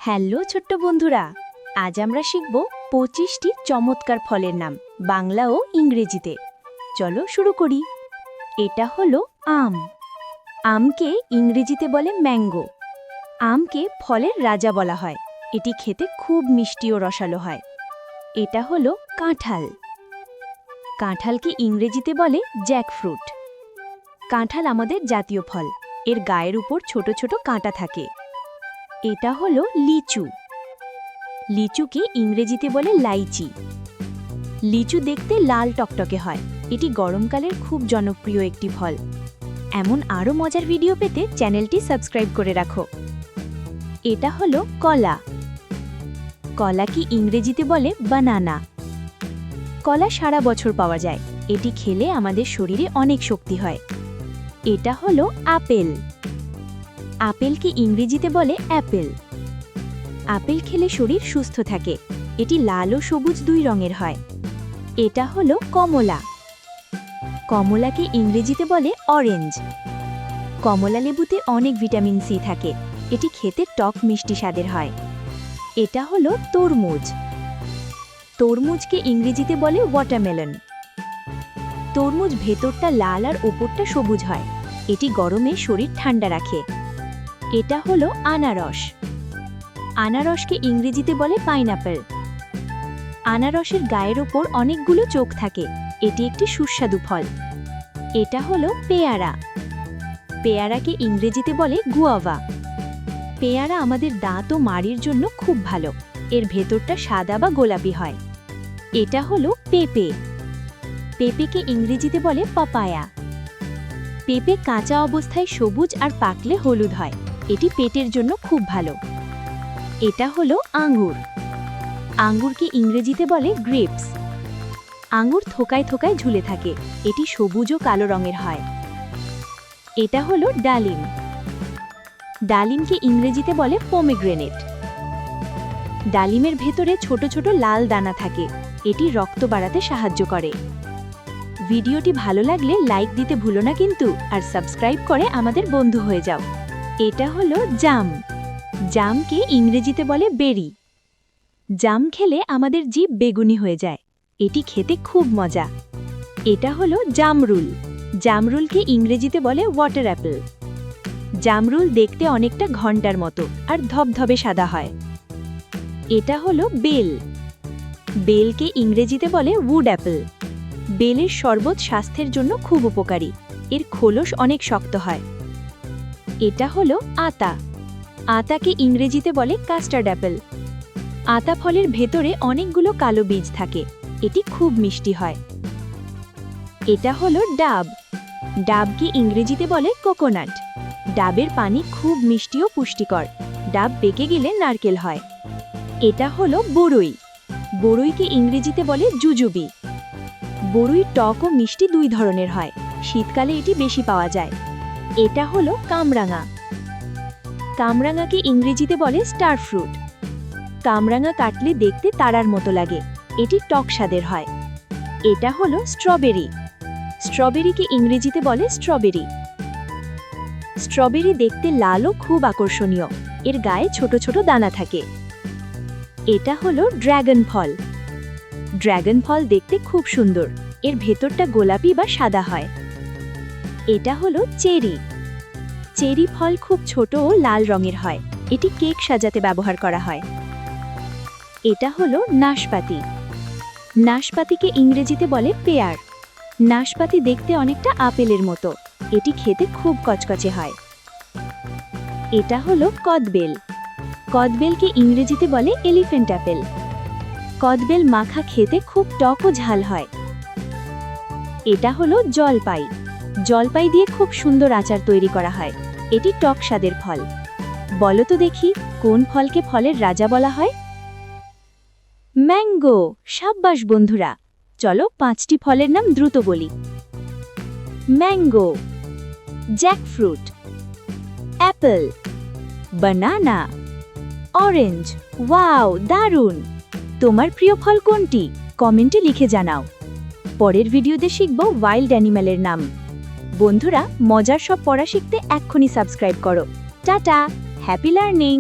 Hello ছোট্ট বন্ধুরা, আজ আমরা শিখব 25টি চমৎকার ফলের নাম বাংলা ও ইংরেজিতে। চলো শুরু করি। এটা হলো আম। আমকে ইংরেজিতে বলে ম্যাঙ্গো। আমকে ফলের রাজা বলা হয়। এটি খেতে খুব মিষ্টি ও রসালো হয়। এটা হলো কাঁঠাল। কাঁঠালকে ইংরেজিতে বলে জ্যাকফ্রুট। কাঁঠাল আমাদের জাতীয় ফল। এর গায়ের উপর ছোট ছোট কাঁটা থাকে। এটা হলো লিচু। লিচুকে ইংরেজিতে বলে লাইচি। লিচু দেখতে লাল টকটকে হয়। এটি গরমকালের খুব জনপ্রিয় একটি ফল। এমন আরও মজার ভিডিও পেতে চ্যানেলটি সাবস্ক্রাইব করে রাখো। এটা হলো কলা। কলাকে ইংরেজিতে বলে বানানা। কলা সারা বছর পাওয়া যায়। এটি খেলে আমাদের শরীরে অনেক শক্তি হয়। এটা হলো আপেল। আপেলকে ইংরেজিতে বলে অ্যাপেল। আপেল খেলে শরীর সুস্থ থাকে। এটি লাল ও সবুজ দুই রঙের হয়। এটা হলো কমলা। কমলাকে ইংরেজিতে বলে অরেঞ্জ। কমলা লেবুতে অনেক ভিটামিন সি থাকে। এটি খেতে টক মিষ্টি স্বাদের হয়। এটা হলো তরমুজ। তরমুজকে ইংরেজিতে বলে ওয়াটারমেলন। তরমুজ ভেতরটা লাল আর ওপরটা সবুজ হয়। এটি গরমে শরীর ঠান্ডা রাখে। এটা হলো আনারস। আনারসকে ইংরেজিতে বলে পাইনঅ্যাপল। আনারসের গায়ের ওপর অনেকগুলো চোখ থাকে। এটি একটি সুস্বাদু ফল। এটা হলো পেয়ারা। পেয়ারাকে ইংরেজিতে বলে গুয়াভা। পেয়ারা আমাদের দাঁত ও মাড়ির জন্য খুব ভালো। এর ভেতরটা সাদা বা গোলাপি হয়। এটা হলো পেঁপে। পেঁপেকে ইংরেজিতে বলে পাপায়া। পেঁপে কাঁচা অবস্থায় সবুজ আর পাকলে হলুদ হয়। এটি পেটের জন্য খুব ভালো। এটা হলো আঙ্গুর। আঙ্গুরকে ইংরেজিতে বলে গ্রেপস। আঙ্গুর থোকায় থোকায় ঝুলে থাকে। এটি সবুজ ও কালো রঙের হয়। এটা হলো ডালিম। ডালিমকে ইংরেজিতে বলে পমিগ্রেনেট। ডালিমের ভেতরে ছোট ছোট লাল দানা থাকে। এটি রক্ত বাড়াতে সাহায্য করে। ভিডিওটি ভালো লাগলে লাইক দিতে ভুলো না কিন্তু, আর সাবস্ক্রাইব করে আমাদের বন্ধু হয়ে যাও। এটা হলো জাম। জামকে ইংরেজিতে বলে বেরি। জাম খেলে আমাদের জিভ বেগুনি হয়ে যায়। এটি খেতে খুব মজা। এটা হলো জামরুল। জামরুলকে ইংরেজিতে বলে ওয়াটার অ্যাপেল। জামরুল দেখতে অনেকটা ঘণ্টার মতো আর ধবধবে সাদা হয়। এটা হলো বেল। বেলকে ইংরেজিতে বলে উড অ্যাপেল। বেলের শরবত স্বাস্থ্যের জন্য খুব উপকারী। এর খোলস অনেক শক্ত হয়। এটা হলো আতা। আতাকে ইংরেজিতে বলে কাস্টার্ড অ্যাপেল। আতা ফলের ভেতরে অনেকগুলো কালো বীজ থাকে। এটি খুব মিষ্টি হয়। এটা হলো ডাব। ডাবকে ইংরেজিতে বলে কোকোনাট। ডাবের পানি খুব মিষ্টি ও পুষ্টিকর। ডাব পেকে গেলে নারকেল হয়। এটা হলো বড়ই। বড়ইকে ইংরেজিতে বলে জুজুবি। বড়ই টক ও মিষ্টি দুই ধরনের হয়। শীতকালে এটি বেশি পাওয়া যায়। এটা হলো কামরাঙা। কামরাঙাকে ইংরেজিতে বলে স্টার ফ্রুট। কামরাঙা কাটলে দেখতে তারার মতো লাগে। এটি টক স্বাদের হয়। এটা হলো স্ট্রবেরি। স্ট্রবেরিকে ইংরেজিতে বলে স্ট্রবেরি। স্ট্রবেরি দেখতে লাল ও খুব আকর্ষণীয়। এর গায়ে ছোট ছোট দানা থাকে। এটা হলো ড্রাগন ফল। ড্রাগন ফল দেখতে খুব সুন্দর। এর ভেতরটা গোলাপি বা সাদা হয়। এটা হলো চেরি। চেরি ফল খুব ছোট ও লাল রঙের হয়। এটি কেক সাজাতে ব্যবহার করা হয়। এটা হলো নাশপাতি। নাশপাতিকে ইংরেজিতে বলে পেয়ার। নাশপাতি দেখতে অনেকটা আপেলের মতো। এটি খেতে খুব কচকচে হয়। এটা হলো কদবেল। কদবেলকে ইংরেজিতে বলে এলিফ্যান্ট অ্যাপেল। কদবেল মাখা খেতে খুব টক ও ঝাল হয়। এটা হলো জলপাই। জলপাই দিয়ে খুব সুন্দর আচার তৈরি করা হয়। এটি টক স্বাদের ফল। বলো তো দেখি, কোন ফলকে ফলের রাজা বলা হয়? ম্যাঙ্গো। সাব্বাস বন্ধুরা। চলো 5টি ফলের নাম দ্রুত বলি। ম্যাঙ্গো, জ্যাকফ্রুট, অ্যাপেল, বানানা, অরেঞ্জ। ওয়াও, দারুণ! তোমার প্রিয় ফল কোনটি? কমেন্টে লিখে জানাও। পরের ভিডিওতে শিখব ওয়াইল্ড অ্যানিম্যালের নাম। বন্ধুরা, মজার সব পড়া শিখতে এক্ষুনি সাবস্ক্রাইব করো। Tata, happy learning!